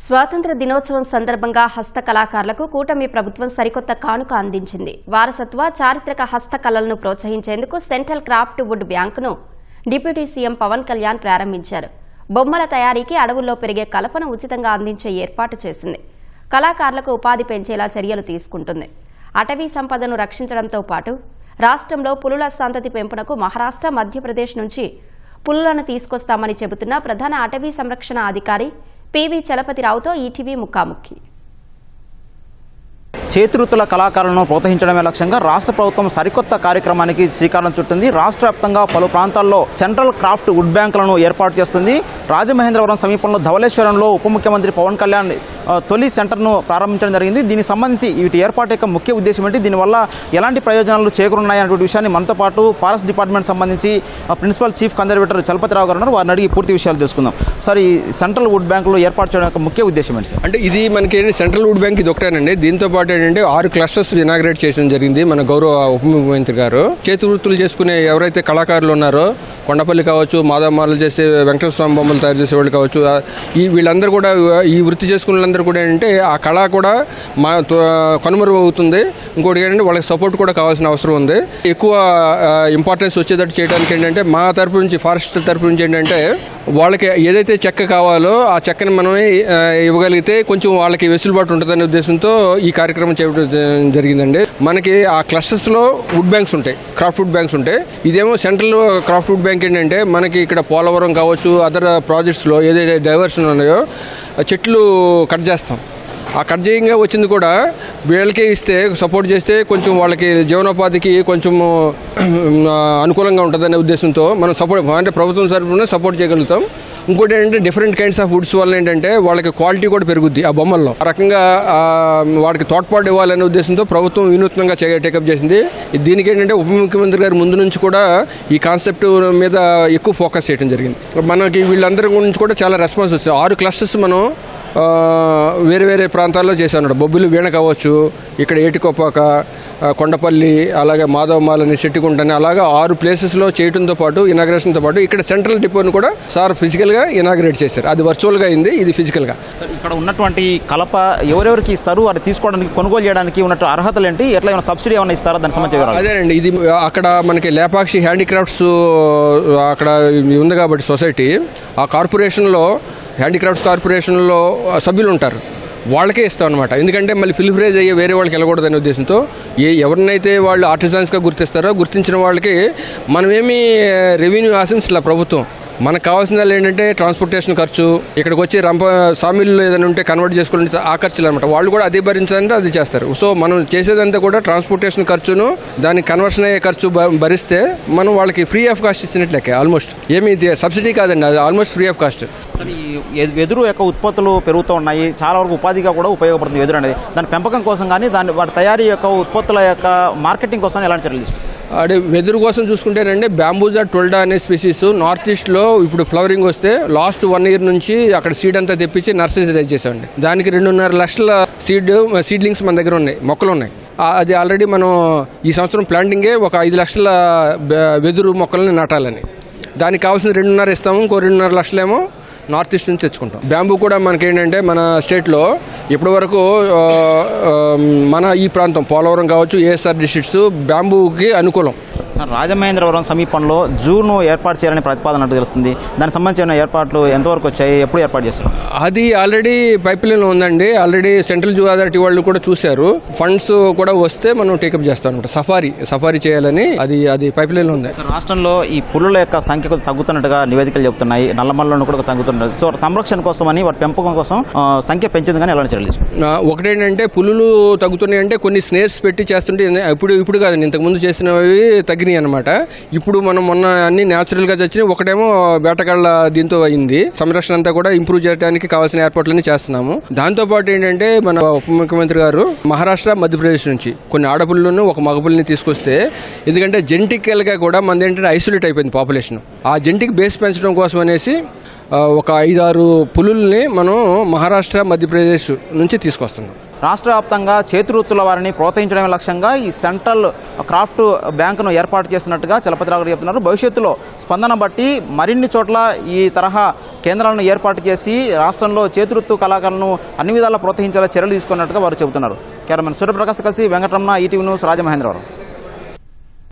స్వాతంత్ర దినోత్సవం సందర్భంగా హస్తకళాకారులకు కూటమి ప్రభుత్వం సరికొత్త కానుక అందించింది. వారసత్వ చారిత్రక హస్తకళలను ప్రోత్సహించేందుకు సెంట్రల్ క్రాఫ్ట్ వుడ్ బ్యాంకును డిప్యూటీ సీఎం పవన్ కళ్యాణ్ ప్రారంభించారు. బొమ్మల తయారీకి అడవుల్లో పెరిగే కలపను ఉచితంగా అందించే ఏర్పాటు చేసింది. కళాకారులకు ఉపాధి పెంచేలా చర్యలు తీసుకుంటుంది. అటవీ సంపదను రక్షించడంతో పాటు రాష్ట్రంలో పులుల సంతతి పెంపునకు మహారాష్ట్ర, మధ్యప్రదేశ్ నుంచి పులులను తీసుకొస్తామని చెబుతున్న ప్రధాన అటవీ సంరక్షణ అధికారి పివి చలపతిరావుతో ఈటీవీ ముఖాముఖి. చేతివృత్తుల కళాకారులను ప్రోత్సహించడమే లక్ష్యంగా రాష్ట్ర ప్రభుత్వం సరికొత్త కార్యక్రమానికి శ్రీకారం చుట్టింది. రాష్ట్ర వ్యాప్తంగా పలు ప్రాంతాల్లో సెంట్రల్ క్రాఫ్ట్ వుడ్ బ్యాంకులను ఏర్పాటు చేస్తుంది. రాజమహేంద్రవరం సమీపంలో ధవళేశ్వరంలో ఉప ముఖ్యమంత్రి పవన్ కళ్యాణ్ తొలి సెంటర్ను ప్రారంభించడం జరిగింది. దీనికి సంబంధించి వీటి ఏర్పాటు యొక్క ముఖ్య ఉద్దేశం ఏంటి, దీనివల్ల ఎలాంటి ప్రయోజనాలు చేకూరున్నాయనేటువంటి విషయాన్ని మనతో పాటు ఫారెస్ట్ డిపార్ట్మెంట్ సంబంధించి ప్రిన్సిపల్ చీఫ్ కన్జర్వేటర్ చలపతిరావు గారు ఉన్నారు. వారిని అడిగి పూర్తి విషయాలు తెలుసుకుందాం. సార్, ఈ సెంట్రల్ వుడ్ బ్యాంకులో ఏర్పాటు చేయడం యొక్క ముఖ్య ఉద్దేశం ఏంటి సార్? అంటే ఇది మనకి సెంట్రల్ వుడ్ బ్యాంక్ ఇది ఒకటేనండి. దీంతో పాటు ఏంటంటే 6 క్లస్టర్స్ ఇనాగ్రేట్ చేయడం జరిగింది మన గౌరవ ఉప ముఖ్యమంత్రి గారు. చేతి వృత్తులు చేసుకునే ఎవరైతే కళాకారులు ఉన్నారో, కొండపల్లి కావచ్చు, మాధవమాలలు చేసే వెంకటేశ్వర స్వామి బొమ్మలు తయారు చేసే వాళ్ళు కావచ్చు, వీళ్ళందరూ కూడా ఈ వృత్తి చేసుకునే వాళ్ళందరూ కూడా ఏంటంటే ఆ కళ కూడా కనుమరుగు అవుతుంది. ఇంకోటి ఏంటంటే వాళ్ళకి సపోర్ట్ కూడా కావాల్సిన అవసరం ఉంది. ఎక్కువ ఇంపార్టెన్స్ వచ్చేటట్టు చేయడానికి ఏంటంటే మా తరపు నుంచి, ఫారెస్ట్ తరపు నుంచి ఏంటంటే వాళ్ళకి ఏదైతే చెక్క కావాలో ఆ చెక్కని మనమే ఇవ్వగలిగితే కొంచెం వాళ్ళకి వెసులుబాటు ఉంటుందనే ఉద్దేశంతో ఈ కార్యక్రమం చేయడం జరిగిందండి. మనకి ఆ క్లస్టర్స్లో వుడ్ బ్యాంక్స్ ఉంటాయి, క్రాఫ్ట్ వుడ్ బ్యాంక్స్ ఉంటాయి. ఇదేమో సెంట్రల్ క్రాఫ్ట్ వుడ్ బ్యాంక్ ఏంటంటే మనకి ఇక్కడ పోలవరం కావచ్చు, అదర్ ప్రాజెక్ట్స్లో ఏదైతే డైవర్షన్ ఉన్నాయో చెట్లు కట్ చేస్తాం. ఆ కట్ చేయంగా వచ్చింది కూడా వీళ్ళకే ఇస్తే, సపోర్ట్ చేస్తే కొంచెం వాళ్ళకి జీవనోపాధికి కొంచెం అనుకూలంగా ఉంటుందనే ఉద్దేశంతో మనం సపోర్ట్, అంటే ప్రభుత్వం తరఫున సపోర్ట్ చేయగలుగుతాం. ఇంకోటి ఏంటంటే డిఫరెంట్ కైండ్స్ ఆఫ్ వుడ్స్ వల్ల ఏంటంటే వాళ్ళకి క్వాలిటీ కూడా పెరుగుద్ది ఆ బొమ్మల్లో. ఆ రకంగా వాడికి తోడ్పాటు ఇవ్వాలనే ఉద్దేశంతో ప్రభుత్వం వినూత్నంగా టేకప్ చేసింది. దీనికి ఏంటంటే ఉప ముఖ్యమంత్రి గారు ముందు నుంచి కూడా ఈ కాన్సెప్ట్ మీద ఎక్కువ ఫోకస్ చేయడం జరిగింది. మనకి వీళ్ళందరి గురించి కూడా చాలా రెస్పాన్స్ వస్తుంది. 6 క్లస్టర్స్ మనం వేరే వేరే ప్రాంతాల్లో చేశాను. బొబ్బిలి వీణ కావచ్చు, ఇక్కడ ఏటికొప్పాక, కొండపల్లి, అలాగే మాధవమాలని, శెట్టికుంటని, అలాగా 6 ప్లేసెస్లో చేయడంతో పాటు ఇనాగ్రేషన్తో పాటు ఇక్కడ సెంట్రల్ డిపోని కూడా సార్ ఫిజికల్గా ఇనాగ్రేట్ చేశారు. అది వర్చువల్గా అయింది, ఇది ఫిజికల్గా. ఇక్కడ ఉన్నటువంటి కలప ఎవరెవరికి ఇస్తారు, అది తీసుకోవడానికి, కొనుగోలు చేయడానికి ఉన్నట్టు అర్హతలు ఏంటి, ఎట్లా ఏమైనా సబ్సిడీ ఏమైనా ఇస్తారా, దాని సంబంధించి? అదేనండి, ఇది అక్కడ మనకి లేపాక్షి హ్యాండీక్రాఫ్ట్స్ అక్కడ ఉంది కాబట్టి సొసైటీ, ఆ కార్పొరేషన్లో హ్యాండీక్రాఫ్ట్స్ కార్పొరేషన్లో సభ్యులు ఉంటారు, వాళ్ళకే ఇస్తాం అనమాట. ఎందుకంటే మళ్ళీ ఫిల్ఫ్రేజ్ అయ్యే వేరే వాళ్ళకి వెళ్ళకూడదనే ఉద్దేశంతో ఎవరినైతే వాళ్ళు ఆర్టిజాన్స్గా గుర్తిస్తారో గుర్తించిన వాళ్ళకి మనమేమి రెవెన్యూ ఆశించట్లా ప్రభుత్వం. మనకు కావాల్సిన ఏంటంటే ట్రాన్స్పోర్టేషన్ ఖర్చు, ఇక్కడికి వచ్చి సామిల్లో ఏదైనా ఉంటే కన్వర్ట్ చేసుకోవాలంటే ఆ ఖర్చులు అనమాట. వాళ్ళు కూడా అది భరించాలంటే అది చేస్తారు. సో మనం చేసేదంతా కూడా ట్రాన్స్పోర్టేషన్ ఖర్చును, దానికి కన్వర్షన్ అయ్యే ఖర్చు భరిస్తే మనం వాళ్ళకి ఫ్రీ ఆఫ్ కాస్ట్ ఇచ్చినట్లకే. ఆల్మోస్ట్ ఏమి సబ్సిడీ కాదండి, అది ఆల్మోస్ట్ ఫ్రీ ఆఫ్ కాస్ట్. వెదురు యొక్క ఉత్పత్తులు పెరుగుతూ ఉన్నాయి, చాలా వరకు ఉపాధిగా కూడా ఉపయోగపడుతుంది వెదురు అనేది. దాని పెంపకం కోసం కానీ వాటి తయారీ యొక్క ఉత్పత్తుల యొక్క మార్కెటింగ్ కోసం ఎలాంటి చర్యలు తీసుకుంటారు? అదే వెదురు కోసం చూసుకుంటేనండి, బ్యాంబూజా ట్వెల్డా అనే స్పీసీస్ నార్త్ ఈస్ట్లో ఇప్పుడు ఫ్లవరింగ్ వస్తే లాస్ట్ 1 year నుంచి అక్కడ సీడ్ అంతా తెప్పించి నర్సరీ రైజ్ చేసామండి. దానికి 2.5 లక్షల సీడ్లింగ్స్ మన దగ్గర ఉన్నాయి, మొక్కలు ఉన్నాయి. అది ఆల్రెడీ మనం ఈ సంవత్సరం ప్లాంటింగే ఒక 5 లక్షల వెదురు మొక్కలని నాటాలని. దానికి కావాల్సిన 2.5 ఇస్తాము, ఇంకో 2.5 లక్షలేమో నార్త్ ఈస్ట్ నుంచి తెచ్చుకుంటాం. బ్యాంబూ కూడా మనకేంటంటే మన స్టేట్లో ఇప్పటి వరకు మన ఈ ప్రాంతం పోలవరం కావచ్చు, ఏఎస్ఆర్ డిస్ట్రిక్ట్స్ బ్యాంబూకి అనుకూలం. రాజమహేంద్రవరం సమీపంలో జూను ఏర్పాటు చేయాలని ప్రతిపాదన తెలుస్తుంది. దానికి సంబంధించిన ఏర్పాట్లు ఎంతవరకు వచ్చాయి, ఎప్పుడు ఏర్పాటు చేస్తారు? అది ఆల్రెడీ పైప్ లైన్లో ఉందండి. ఆల్రెడీ సెంట్రల్ జూ అథారిటీ వాళ్ళు కూడా చూశారు. ఫండ్స్ కూడా వస్తే మనం టేకప్ చేస్తాం అనమాట. సఫారీ చేయాలని అది పైప్ లైన్లో ఉంది. రాష్ట్రంలో ఈ పులుల యొక్క సంఖ్య తగ్గుతున్నట్టుగా నివేదికలు చెబుతున్నాయి. నల్లమల్లలో కూడా తగ్గుతున్నది. సో సంరక్షణ కోసం అని, వాటి పెంపకం కోసం సంఖ్య పెంచింది కానీ ఎలాంటి చర్యలు? ఒకటేంటంటే పులులు తగ్గుతున్నాయి అంటే కొన్ని స్నేర్స్ పెట్టి చేస్తుంటే ఇప్పుడు కాదండి, ఇంతకుముందు చేసినవి తగ్గినాయి అనమాట. ఇప్పుడు మనం మొన్న అన్ని న్యాచురల్గా చచ్చినాయి, ఒకటేమో వేటగాళ్ల దీంతో అయింది. సంరక్షణ అంతా కూడా ఇంప్రూవ్ చేయడానికి కావాల్సిన ఏర్పాట్లన్నీ చేస్తున్నాము. దాంతోపాటు ఏంటంటే మన ఉప ముఖ్యమంత్రి గారు మహారాష్ట్ర, మధ్యప్రదేశ్ నుంచి కొన్ని ఆడపుల్లను, ఒక మగపుల్ని తీసుకొస్తే, ఎందుకంటే జెనెటికల్గా కూడా మనది ఏంటంటే ఐసోలేట్ అయిపోయింది పాపులేషన్. ఆ జెనెటిక్ బేస్ పెంచడం కోసం అనేసి ఒక 5-6 పులుల్ని మనం మహారాష్ట్ర, మధ్యప్రదేశ్ నుంచి తీసుకొస్తున్నాం. రాష్ట్ర వ్యాప్తంగా చేతివృత్తుల వారిని ప్రోత్సహించడమే లక్ష్యంగా ఈ సెంట్రల్ క్రాఫ్ట్ బ్యాంకును ఏర్పాటు చేసినట్టుగా చలపతిరావు గారు చెప్తున్నారు. భవిష్యత్తులో స్పందన బట్టి మరిన్ని చోట్ల ఈ తరహా కేంద్రాలను ఏర్పాటు చేసి రాష్ట్రంలో చేతివృత్తు కళాకారులను అన్ని విధాలా ప్రోత్సహించేలా చర్యలు తీసుకున్నట్టుగా వారు చెబుతున్నారు. కెమెరామెన్ సూర్యప్రకాశ్ కలిసి వెంకటరమణ, ఈటీవీ న్యూస్, రాజమహేంద్రవరం.